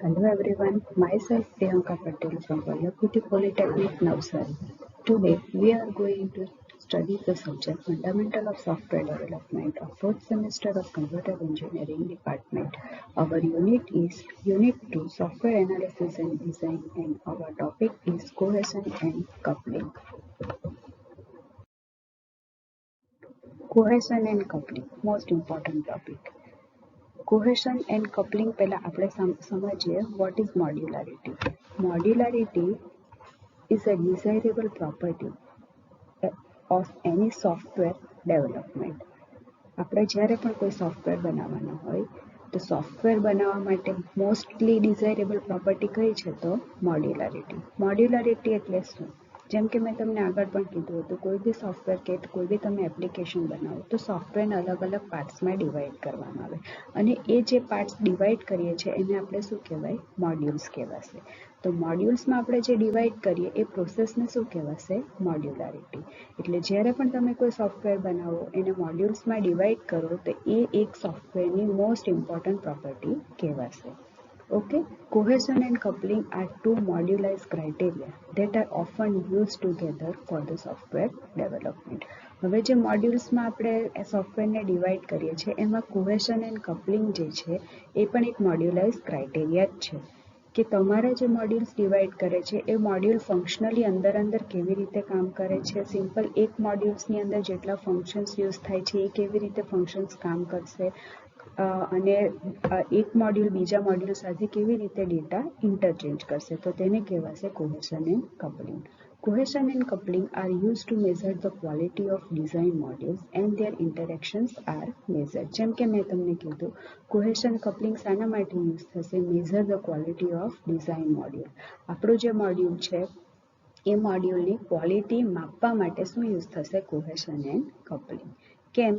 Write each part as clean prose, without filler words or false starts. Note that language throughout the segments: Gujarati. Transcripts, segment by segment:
Hello everyone, myself Priyanka Patel from Vallabhiti Polytechnic, Navsari. Today we are going to study the subject Fundamental of Software Development of 4th semester of Computer Engineering Department. Our unit is Unit 2 Software Analysis and Design, and our topic is Cohesion and Coupling. Cohesion and coupling, most important topic. Cohesion and coupling પહેલા આપણે સમજીએ what is modularity. Modularity is a desirable property of any software development. આપણે જ્યારે પણ કોઈ સોફ્ટવેર બનાવવાનો હોય તો સોફ્ટવેર બનાવવા માટે મોસ્ટલી ડિઝાયરેબલ પ્રોપર્ટી કઈ છે તો મોડ્યુલારિટી. મોડ્યુલારિટી એટલે શું? જેમ કે મેં તમને આગળ પણ કીધું હતું, કોઈ બી સોફ્ટવેર કે કોઈ બી તમે એપ્લિકેશન બનાવો તો સોફ્ટવેરને અલગ અલગ પાર્ટ્સમાં ડિવાઈડ કરવામાં આવે અને એ જે પાર્ટ્સ ડિવાઈડ કરીએ છીએ એને આપણે શું કહેવાય? મોડ્યુલ્સ કહેવાશે. તો મોડ્યુલ્સમાં આપણે જે ડિવાઈડ કરીએ એ પ્રોસેસને શું કહેવાશે? મોડ્યુલારિટી. એટલે જ્યારે પણ તમે કોઈ સોફ્ટવેર બનાવો એને મોડ્યુલ્સમાં ડિવાઈડ કરો તો એ એક સોફ્ટવેરની મોસ્ટ ઇમ્પોર્ટન્ટ પ્રોપર્ટી કહેવાશે. Okay, cohesion and coupling are two modularized criteria that are often used together for the software development. હવે જે મોડ્યુલ્સમાં આપણે સોફ્ટવેરને ડિવાઈડ કરીએ છીએ એમાં કોહેશન એન્ડ કપલિંગ જે છે એ પણ એક મોડ્યુલાઇઝ ક્રાઇટેરિયા જ છે કે તમારા જે મોડ્યુલ્સ ડિવાઈડ કરે છે એ મોડ્યુલ ફંક્શનલી અંદર કેવી રીતે કામ કરે છે, સિમ્પલ એક મોડ્યુલ્સની અંદર જેટલા ફંક્શન્સ યુઝ થાય છે એ કેવી રીતે ફંક્શન્સ કામ કરશે અને એક મોડ્યુલ બીજા મોડ્યુલ સાથે કેવી રીતે ડેટા ઇન્ટરચેન્જ કરશે, તો તેને કહેવાશે cohesion and coupling. Cohesion and coupling are used to measure the quality of design modules and their interactions are measured. જેમ કે મેં તમને કીધું, cohesion coupling શાના માટે યુઝ થશે? measure the quality of design module. આપણું જે મોડ્યુલ છે એ મોડ્યુલની ક્વોલિટી માપવા માટે શું યુઝ થશે? cohesion and coupling. કેમ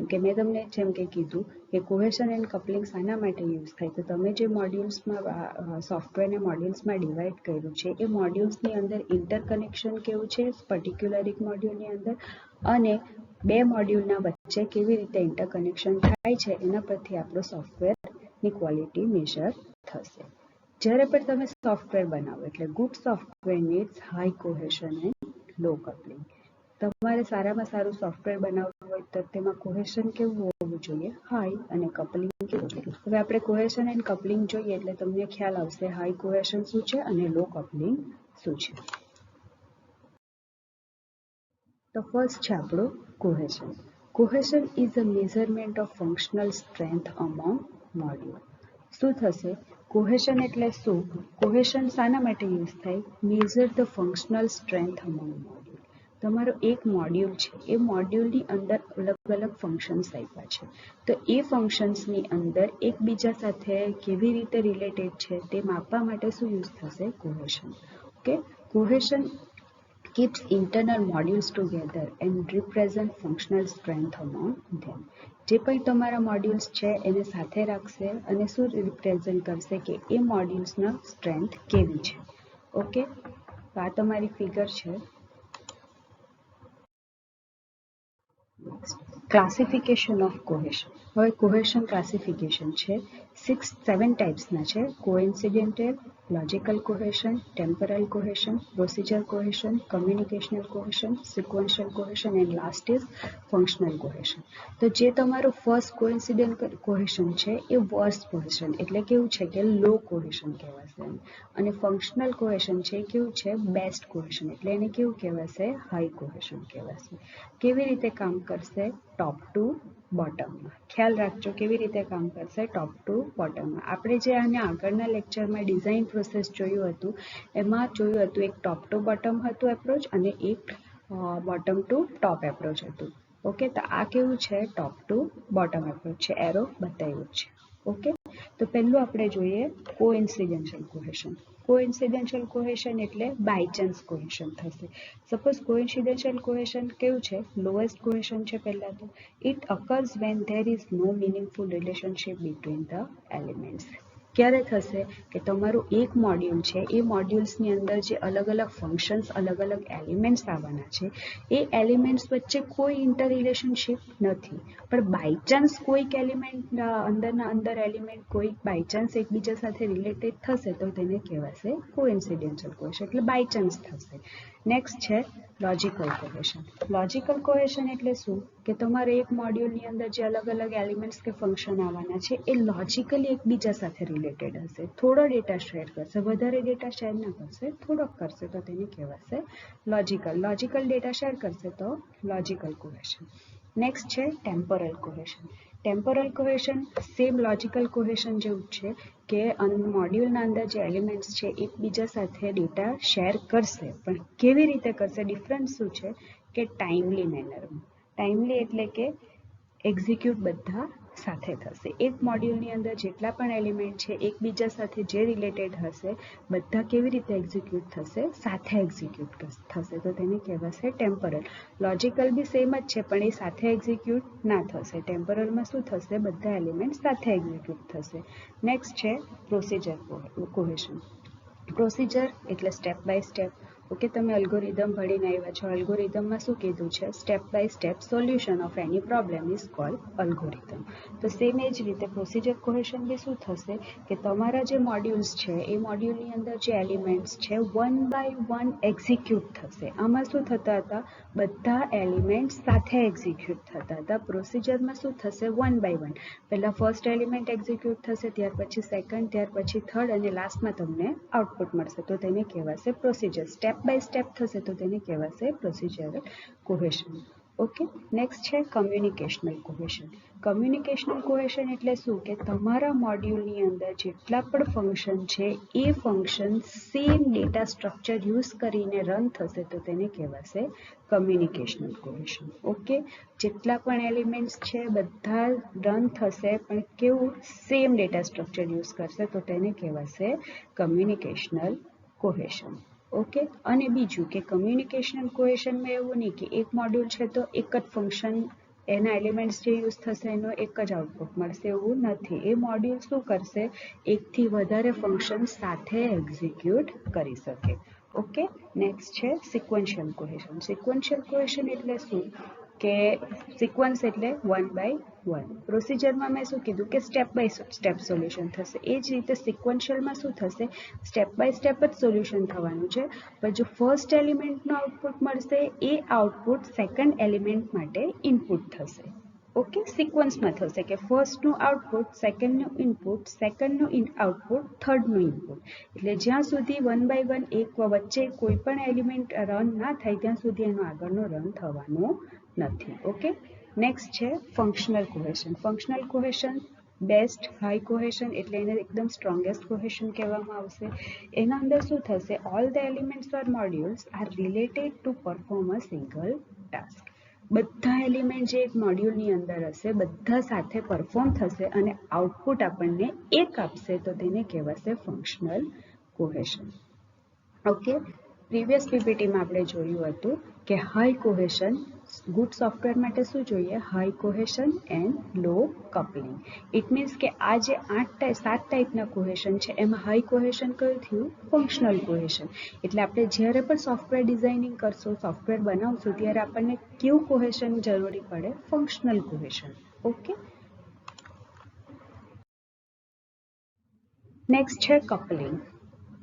કે મેં તમને જેમ કે કીધું કે કોહેશન એન્ડ કપલિંગ શાના માટે યુઝ થાય? તો તમે જે મોડ્યુલ્સમાં સોફ્ટવેરને મોડ્યુલ્સમાં ડિવાઈડ કર્યું છે એ મોડ્યુલ્સની અંદર ઇન્ટરકનેક્શન કેવું છે પર્ટિક્યુલર એક મોડ્યુલની અંદર અને બે મોડ્યુલના વચ્ચે કેવી રીતે ઇન્ટરકનેક્શન થાય છે એના પરથી આપણું સોફ્ટવેરની ક્વોલિટી મેજર થશે. જ્યારે પણ તમે સોફ્ટવેર બનાવો એટલે good software needs high cohesion and low coupling. તમારે સારામાં સારું સોફ્ટવેર બનાવવું હોય તો તેમાં કોહેશન કેવું હોવું જોઈએ? હાઈ, અને કપલિંગ કેવું જોઈએ? હવે આપણે કોહેશન એન્ડ કપલિંગ જોઈએ એટલે તમને ખ્યાલ આવશે હાઈ કોહેશન શું છે અને લો કપલિંગ શું છે. તો ફર્સ્ટ છે આપણું cohesion. Cohesion is a measurement of functional strength among module. શું થશે? કોહેશન એટલે શું? કોહેશન શાના માટે યુઝ થાય? Measure the functional strength among module. તમારો એક મોડ્યુલ છે એ મોડ્યુલની અંદર અલગ અલગ ફંક્શન્સ આપ્યા છે તો એ ફંક્શન્સની અંદર એકબીજા સાથે કેવી રીતે રિલેટેડ છે તે માપવા માટે શું યુઝ થશે? Cohesion. Okay, cohesion keeps internal modules together and represent functional strength among them. જે પણ તમારા મોડ્યુલ્સ છે એને સાથે રાખશે અને શું રિપ્રેઝન્ટ કરશે કે એ મોડ્યુલ્સના સ્ટ્રેન્થ કેવી છે. ઓકે, તો આ તમારી ફિગર છે. Classification of cohesion. હવે કોહેશન ક્લાસિફિકેશન છે 7 ટાઈપ્સના છે. Coincidental, logical cohesion, temporal cohesion, procedure cohesion, communicational cohesion, sequential cohesion and last is functional cohesion. તો જે તમારું ફર્સ્ટ કોઇન્સિડન્ટ કોહેશન છે એ વર્સ્ટ કોહેશન એટલે કેવું છે કે લો કોહેશન કહેવાશે અને ફંક્શનલ કોહેશન છે કેવું છે? બેસ્ટ કોહેશન એટલે એને કેવું કહેવાશે? હાઈ કોહેશન કહેવાશે. કેવી રીતે કામ કરશે? ટોપ ટુ બોટમમાં. ખ્યાલ રાખજો કેવી રીતે કામ કરશે? ટોપ ટુ બોટમમાં. આપણે જે આને આગળના લેક્ચરમાં ડિઝાઇન પ્રોસેસ જોયું હતું એમાં જોયું હતું એક ટોપ ટુ બોટમ હતું એપ્રોચ અને એક બોટમ ટુ ટોપ એપ્રોચ હતું. ઓકે, તો આ કેવું છે? ટોપ ટુ બોટમ એપ્રોચ છે, એરો બતાવ્યું છે. ઓકે, તો પહેલું આપણે જોઈએ કોઇન્સિડેન્શિયલ કોહેશન. કોઇન્સિડેન્શિયલ કોહેશન એટલે બાય ચાન્સ કોહેશન થશે. સપોઝ કોઇન્સિડેન્શિયલ કોહેશન કેવું છે? લોએસ્ટ કોહેશન છે. પહેલા તો it occurs when there is no meaningful relationship between the elements. ક્યારે થશે કે તમારું એક મોડ્યુલ છે, એ મોડ્યુલ્સની અંદર જે અલગ અલગ ફંક્શન્સ, અલગ અલગ એલિમેન્ટ્સ આવવાના છે, એ એલિમેન્ટ્સ વચ્ચે કોઈ ઇન્ટર રિલેશનશિપ નથી, પણ બાયચાન્સ કોઈક એલિમેન્ટ અંદર એલિમેન્ટ કોઈક બાયચાન્સ એકબીજા સાથે રિલેટેડ થશે તો તેને કહેવાશે કોઇન્સિડેન્શિયલ કોહેશન, એટલે બાયચાન્સ થશે. નેક્સ્ટ છે લોજિકલ કોહેશન. લોજિકલ કોહેશન એટલે શું કે તમારે એક મોડ્યુલની અંદર જે અલગ અલગ એલિમેન્ટ્સ કે ફંક્શન આવવાના છે એ લોજિકલી એકબીજા સાથે રિલેટેડ હશે, થોડો ડેટા શેર કરશે, વધારે ડેટા શેર ના કરશે, થોડોક કરશે તો તેને કહેવાશે લોજિકલ ડેટા શેર કરશે તો લોજિકલ કોહેશન. નેક્સ્ટ છે ટેમ્પોરલ કોહેશન. ટેમ્પોરલ કોહેશન સેમ લોજિકલ કોહેશન જેવું છે કે મોડ્યુલના અંદર જે એલિમેન્ટ્સ છે એકબીજા સાથે ડેટા શેર કરશે, પણ કેવી રીતે કરશે, ડિફરન્સ શું છે કે ટાઈમલી મેનરમાં. ટાઈમલી એટલે કે એક્ઝિક્યુટ બધા સાથે થશે. એક મોડ્યુલની અંદર જેટલા પણ એલિમેન્ટ છે એકબીજા સાથે જે રિલેટેડ હશે બધા કેવી રીતે એક્ઝિક્યુટ થશે, સાથે એક્ઝિક્યુટ થશે તો તેને કહેવાશે ટેમ્પોરલ. લોજિકલ બી સેમ જ છે પણ એ સાથે એક્ઝિક્યુટ ના થશે. ટેમ્પોરલમાં શું થશે, બધા એલિમેન્ટ સાથે એક્ઝિક્યુટ થશે. નેક્સ્ટ છે પ્રોસિજર કોહેશન. પ્રોસિજર એટલે સ્ટેપ બાય સ્ટેપ. ઓકે, તમે અલ્ગોરિધમ ભણીને આવ્યા છો, અલ્ગોરિધમમાં શું કીધું છે, step by step solution of any problem is called algorithm. તો સેમ એ જ રીતે પ્રોસિજર કોહેશન બી શું થશે કે તમારા જે મોડ્યુલ્સ છે એ મોડ્યુલની અંદર જે એલિમેન્ટ્સ છે વન બાય વન એક્ઝિક્યુટ થશે. આમાં શું થતા હતા, બધા એલિમેન્ટ્સ સાથે એક્ઝિક્યુટ થતા હતા. પ્રોસિજરમાં શું થશે, વન બાય વન, પહેલાં ફર્સ્ટ એલિમેન્ટ એક્ઝિક્યુટ થશે, ત્યાર પછી સેકન્ડ, ત્યાર પછી થર્ડ અને લાસ્ટમાં તમને આઉટપુટ મળશે તો તેને કહેવાશે પ્રોસિજર. સ્ટેપ બાય સ્ટેપ થશે તો તેને કહેવાશે પ્રોસિજરલ કોહેશન. ઓકે, નેક્સ્ટ છે કમ્યુનિકેશનલ કોહેશન. કમ્યુનિકેશનલ કોહેશન એટલે શું કે તમારા મોડ્યુલની અંદર જેટલા પણ ફંક્શન છે એ function same data structure use કરીને રન થશે તો તેને કહેવાશે કમ્યુનિકેશનલ કોહેશન. ઓકે, જેટલા પણ એલિમેન્ટ્સ છે બધા રન થશે પણ કેવું, સેમ ડેટા સ્ટ્રક્ચર યુઝ કરશે તો તેને કહેવાશે કમ્યુનિકેશનલ કોહેશન. ઓકે, અને બીજું કે કમ્યુનિકેશનલ કોહેશનમાં એવું નહીં કે એક મોડ્યુલ છે તો એક જ ફંક્શન, એના એલિમેન્ટ્સ જે યુઝ થશે એનો એક જ આઉટપુટ મળશે, એવું નથી. એ મોડ્યુલ શું કરશે, એકથી વધારે ફંક્શન સાથે એક્ઝિક્યુટ કરી શકે. ઓકે, નેક્સ્ટ છે સિક્વન્શિયલ કોહેશન. સિક્વન્શિયલ કોહેશન એટલે શું કે સિક્વન્સ એટલે વન બાય વન. પ્રોસિજરમાં મેં શું કીધું કે સ્ટેપ બાય સ્ટેપ સોલ્યુશન થશે, એ જ રીતે સિક્વન્શિયલમાં શું થશે, સ્ટેપ બાય સ્ટેપ જ સોલ્યુશન થવાનું છે, પણ જો ફર્સ્ટ એલિમેન્ટનો આઉટપુટ મળશે એ આઉટપુટ સેકન્ડ એલિમેન્ટ માટે ઇનપુટ થશે. ઓકે, સિક્વન્સમાં થશે કે ફર્સ્ટનું આઉટપુટ સેકન્ડનું ઇનપુટ, સેકન્ડનું આઉટપુટ થર્ડનું ઇનપુટ, એટલે જ્યાં સુધી વન બાય વન એક વચ્ચે કોઈ પણ એલિમેન્ટ રન ના થાય ત્યાં સુધી એનો આગળનો રન થવાનો નથી. ઓકે, નેક્સ્ટ છે ફંક્શનલ કોહેશન. ફંક્શનલ કોહેશન બેસ્ટ હાઈ કોહેશન એટલે એને એકદમ સ્ટ્રોંગેસ્ટ કોહેશન કહેવામાં આવશે. એના અંદર શું થશે, all the elements or modules R related to perform a single task. બધા એલિમેન્ટ જે એક મોડ્યુલની અંદર હશે બધા સાથે પરફોર્મ થશે અને આઉટપુટ આપણને એક આપશે તો તેને કહેવાશે ફંક્શનલ કોહેશન. ઓકે, પ્રીવિયસ પીપીટીમાં આપણે જોયું હતું કે હાઈ કોહેશન, ગુડ સોફ્ટવેર માટે શું જોઈએ, high cohesion and low coupling. It means કે આ જે 7 ટાઈપના કોહેશન છે એમાં હાઈ કોહેશન કયું થયું, ફંક્શનલ કોહેશન. એટલે આપણે જ્યારે પણ સોફ્ટવેર ડિઝાઇનિંગ કરશું, સોફ્ટવેર બનાવશું ત્યારે આપણને કેવું કોહેશન જરૂરી પડે, ફંક્શનલ કોહેશન. ઓકે, નેક્સ્ટ છે કપલિંગ.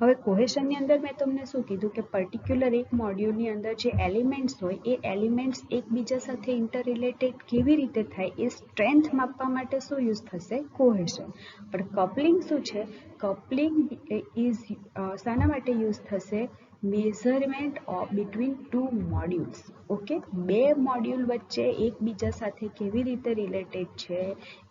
હવે કોહેશનની અંદર મેં તમને શું કીધું કે પર્ટિક્યુલર એક મોડ્યુલની અંદર જે એલિમેન્ટ્સ હોય એ એલિમેન્ટ્સ એકબીજા સાથે ઇન્ટર રિલેટેડ કેવી રીતે થાય એ સ્ટ્રેન્થ માપવા માટે શું યુઝ થશે, કોહેશન. પણ કપલિંગ શું છે, કપલિંગ ઇઝ શાના માટે યુઝ થશે, measurement between two modules. Okay, બે મોડ્યુલ વચ્ચે એકબીજા સાથે કેવી રીતે રિલેટેડ છે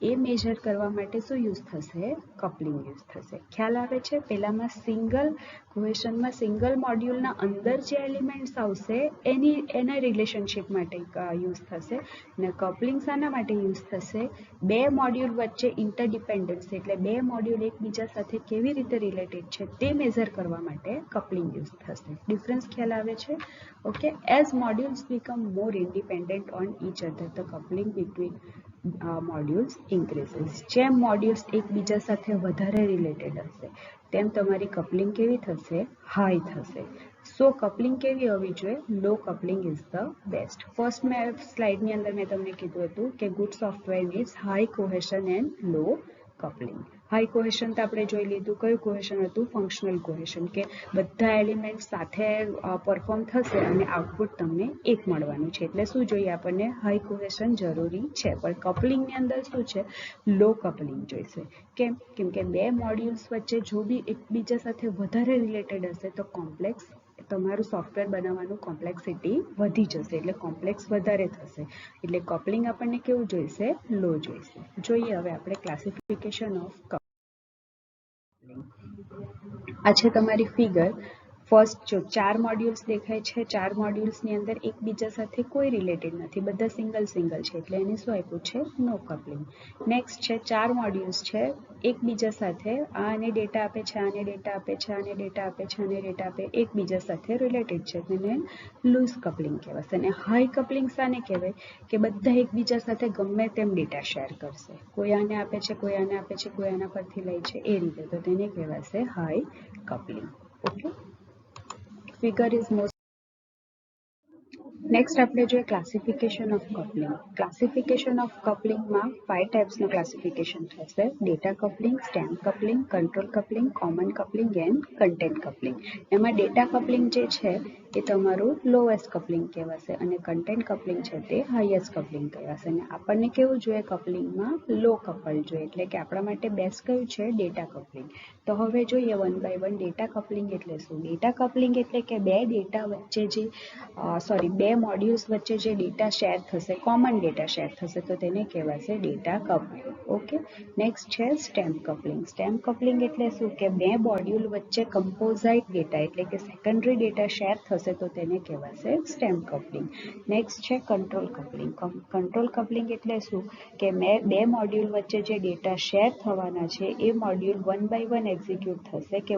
એ મેઝર કરવા માટે શું યુઝ થશે, કપલિંગ યુઝ થશે. ખ્યાલ આવે છે, પહેલામાં સિંગલ કોહેશનમાં સિંગલ મોડ્યુલના અંદર જે એલિમેન્ટ્સ આવશે એના રિલેશનશિપ માટે યુઝ થશે, અને કપલિંગ શાના માટે યુઝ થશે, બે મોડ્યુલ વચ્ચે ઇન્ટરડિપેન્ડન્સ એટલે બે મોડ્યુલ એકબીજા સાથે કેવી રીતે રિલેટેડ છે તે મેઝર કરવા માટે કપલિંગ યુઝ થશે. ડિફરન્સ ખ્યાલ આવે છે. Okay, as modules become more independent on each other, the coupling between modules increases. જેમ મોડ્યુલ્સ એકબીજા સાથે વધારે રિલેટેડ હશે તેમ તમારી કપલિંગ કેવી થશે? હાઈ થશે. સો કપલિંગ કેવી હોવી જોઈએ? Low coupling is the best. First સ્લાઇડની અંદર મેં તમને કીધું હતું કે good software means high cohesion and low coupling. High cohesion તો આપણે જોઈ લીધું. કયું કોહેશન હતું? ફંક્શનલ કોહેશન, કે બધા એલિમેન્ટ સાથે પરફોર્મ થશે અને આઉટપુટ તમને એક મળવાનું છે. એટલે શું જોઈએ આપણને? હાઈ કોહેશન જરૂરી છે. પણ કપલિંગની અંદર શું છે? લો કપલિંગ જોઈશે. કેમ? કેમ કે બે મોડ્યુલ્સ વચ્ચે જો બી એકબીજા સાથે વધારે રિલેટેડ હશે તો કોમ્પ્લેક્સ તમારું સોફ્ટવેર બનાવવાનું કોમ્પ્લેક્સિટી વધી જશે, એટલે કોમ્પ્લેક્સ વધારે થશે. એટલે કપલિંગ આપણને કેવું જોઈશે? લો જોઈશે. જોઈએ હવે આપણે ક્લાસિફિકેશન ઓફ કપલિંગ. આ છે તમારી ફિગર. ફર્સ્ટ જો 4 મોડ્યુલ્સ દેખાય છે. 4 મોડ્યુલ્સની અંદર એકબીજા સાથે કોઈ રિલેટેડ નથી, બધા સિંગલ સિંગલ છે, એટલે એને શું આપ્યું છે? નો કપલિંગ. નેક્સ્ટ છે 4 મોડ્યુલ્સ છે એકબીજા સાથે આને ડેટા આપે છે, આને ડેટા આપે છે, આને ડેટા આપે છે, આને ડેટા આપે, એકબીજા સાથે રિલેટેડ છે, તેને લૂઝ કપલિંગ કહેવાશે. અને હાઈ કપલિંગ શાને કહેવાય? કે બધા એકબીજા સાથે ગમે તેમ ડેટા શેર કરશે, કોઈ આને આપે છે, કોઈ આને આપે છે, કોઈ આના પરથી લે છે, એ રીતે, તો તેને કહેવાશે high coupling. Okay, figure is most. Next આપણે જોઈએ ક્લાસિફિકેશન ઓફ કપલિંગ. ક્લાસિફિકેશન ઓફ કપલિંગમાં 5 ટાઈપ્સનું ક્લાસિફિકેશન થશે: data coupling, stamp coupling, control coupling, common coupling and content coupling. એમાં ડેટા કપલિંગ જે છે એ તમારું લોએસ્ટ કપલિંગ કહેવાશે અને કન્ટેન્ટ કપલિંગ છે તે હાઈએસ્ટ કપલિંગ કહેવાશે. અને આપણને કેવું જોઈએ કપલિંગમાં? લો કપલ જોઈએ, એટલે કે આપણા માટે બેસ્ટ કયું છે? Data coupling. તો હવે જોઈએ one by one. Data coupling એટલે શું? ડેટા કપલિંગ એટલે કે બે ડેટા વચ્ચે જે બે મોડ્યુલ્સ વચ્ચે જે ડેટા શેર થશે, કોમન ડેટા શેર થશે, તો તેને કહેવાશે ડેટા કપલિંગ. ઓકે, નેક્સ્ટ છે સ્ટેમ કપલિંગ. સ્ટેમ કપલિંગ એટલે શું? કે બે મોડ્યુલ વચ્ચે કમ્પોઝાઇટ ડેટા એટલે કે સેકન્ડરી ડેટા શેર થશે તો તેને કહેવાશે સ્ટેમ કપલિંગ. નેક્સ્ટ છે કંટ્રોલ કપલિંગ. કંટ્રોલ કપલિંગ એટલે શું? કે બે મોડ્યુલ વચ્ચે જે ડેટા શેર થવાના છે એ module one by one execute થશે, કે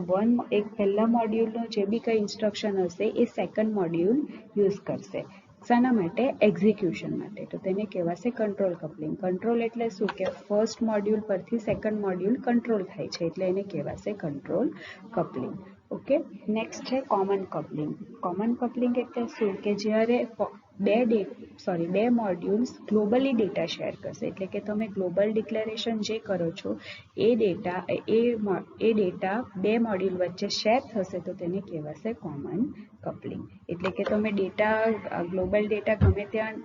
એક પહેલા મોડ્યુલનો જે બી કંઈ ઇન્સ્ટ્રક્શન હશે એ સેકન્ડ મોડ્યુલ યુઝ કરશે. શાના માટે? એક્ઝિક્યુશન માટે, તો તેને કહેવાશે કંટ્રોલ કપલિંગ. કંટ્રોલ એટલે શું? કે ફર્સ્ટ મોડ્યુલ પરથી સેકન્ડ મોડ્યુલ કંટ્રોલ થાય છે, એટલે એને કહેવાશે કંટ્રોલ કપલિંગ. ઓકે, નેક્સ્ટ છે કોમન કપલિંગ. કોમન કપલિંગ એટલે શું? કે જ્યારે બે મોડ્યુલ્સ ગ્લોબલી ડેટા શેર કરશે, એટલે કે તમે ગ્લોબલ ડિક્લેરેશન જે કરો છો એ ડેટા બે મોડ્યુલ વચ્ચે શેર થશે તો તેને કહેવાશે કોમન કપલિંગ. એટલે કે તમે ગ્લોબલ ડેટા ગમે ત્યાં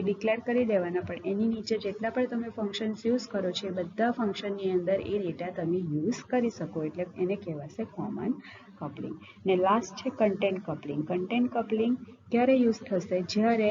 ડિક્લેર કરી દેવાના, પણ એની નીચે જેટલા પણ તમે ફંક્શન્સ યુઝ કરો છો એ બધા ફંક્શનની અંદર એ ડેટા તમે યુઝ કરી શકો, એટલે એને કહેવાશે કોમન કપલિંગ. ને લાસ્ટ છે કન્ટેન્ટ કપલિંગ. કન્ટેન્ટ કપલિંગ ક્યારે યુઝ થશે? જ્યારે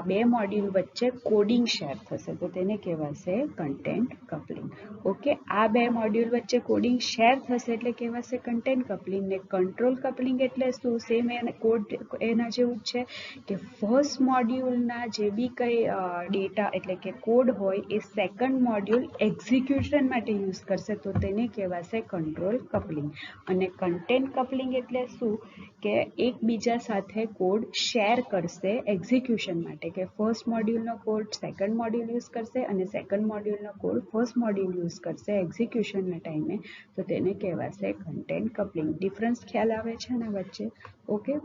બે મોડ્યુલ વચ્ચે કોડિંગ શેર થશે તો તેને કહેવાશે કન્ટેન્ટ કપલિંગ. ઓકે, આ બે મોડ્યુલ વચ્ચે કોડિંગ શેર થશે એટલે કહેવાશે કન્ટેન્ટ કપલિંગ. ને કંટ્રોલ કપલિંગ એટલે શું? સેમ એના જેવું જ છે, કે ફર્સ્ટ મોડ્યુલના જે બી કંઈ ડેટા એટલે કે કોડ હોય એ સેકન્ડ મોડ્યુલ એક્ઝિક્યુશન માટે યુઝ કરશે તો તેને કહેવાશે કંટ્રોલ કપલિંગ. અને કન્ટેન્ટ કપલિંગ એટલે શું? કે એકબીજા સાથે કોડ શેર કરશે એક્ઝિક્યુશન માટે, કે ફર્સ્ટ મોડ્યુલનો કોડ સેકન્ડ મોડ્યુલ યુઝ કરશે અને સેકન્ડ મોડ્યુલનો કોડ ફર્સ્ટ મોડ્યુલ યુઝ કરશે એક્ઝિક્યુશનના ટાઈમે, તો તેને કહેવાશે કન્ટેન્ટ કપલિંગ. ડિફરન્સ ખ્યાલ આવે છે ને વચ્ચે? ઓકે,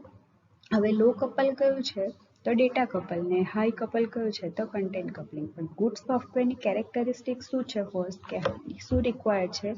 હવે લો કપલ કયું છે? તો ડેટા કપલ. ને હાઈ કપલ કયું છે? તો કન્ટેન્ટ કપલિંગ. પણ ગુડ સોફ્ટવેરની કેરેક્ટરિસ્ટિક શું છે? ફર્સ્ટ કે શું રિક્વાયર્ડ છે?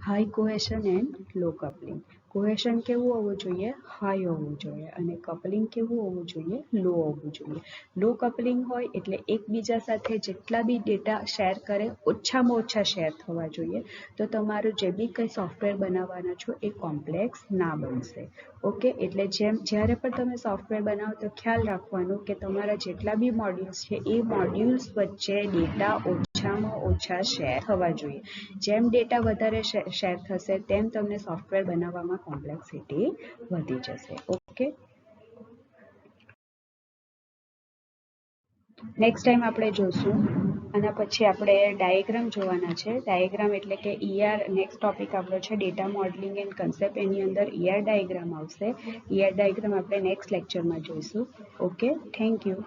High cohesion and low coupling. Cohesion કેવું હોવું જોઈએ? હાઈ હોવું જોઈએ. અને કપલિંગ કેવું હોવું જોઈએ? લો હોવું જોઈએ. લો કપલિંગ હોય એટલે એકબીજા સાથે જેટલા બી ડેટા શેર કરે ઓછામાં ઓછા શેર થવા જોઈએ, તો તમારું જે બી કંઈ સોફ્ટવેર બનાવવાના છો એ કોમ્પ્લેક્સ ના બનશે. ઓકે, એટલે જ્યારે પણ તમે સોફ્ટવેર બનાવો તો ખ્યાલ રાખવાનું કે તમારા જેટલા બી મોડ્યુલ્સ છે એ મોડ્યુલ્સ વચ્ચે ડેટા ઓછામાં ઓછા શેર થવા જોઈએ. જેમ ડેટા વધારે શેર થશે તેમ તમને સોફ્ટવેર બનાવવામાં કોમ્પ્લેક્સિટી વધી જશે. ઓકે, નેક્સ્ટ ટાઈમ આપણે જોશું. આના પછી આપણે ડાયાગ્રામ જોવાના છે. ડાયાગ્રામ એટલે કે નેક્સ્ટ ટોપિક આપણો છે ડેટા મોડલિંગ એન્ડ કન્સેપ્ટ. એની અંદર ડાયાગ્રામ આવશે. ડાયાગ્રામ આપણે નેક્સ્ટ લેક્ચરમાં જોઈશું. Okay, thank you.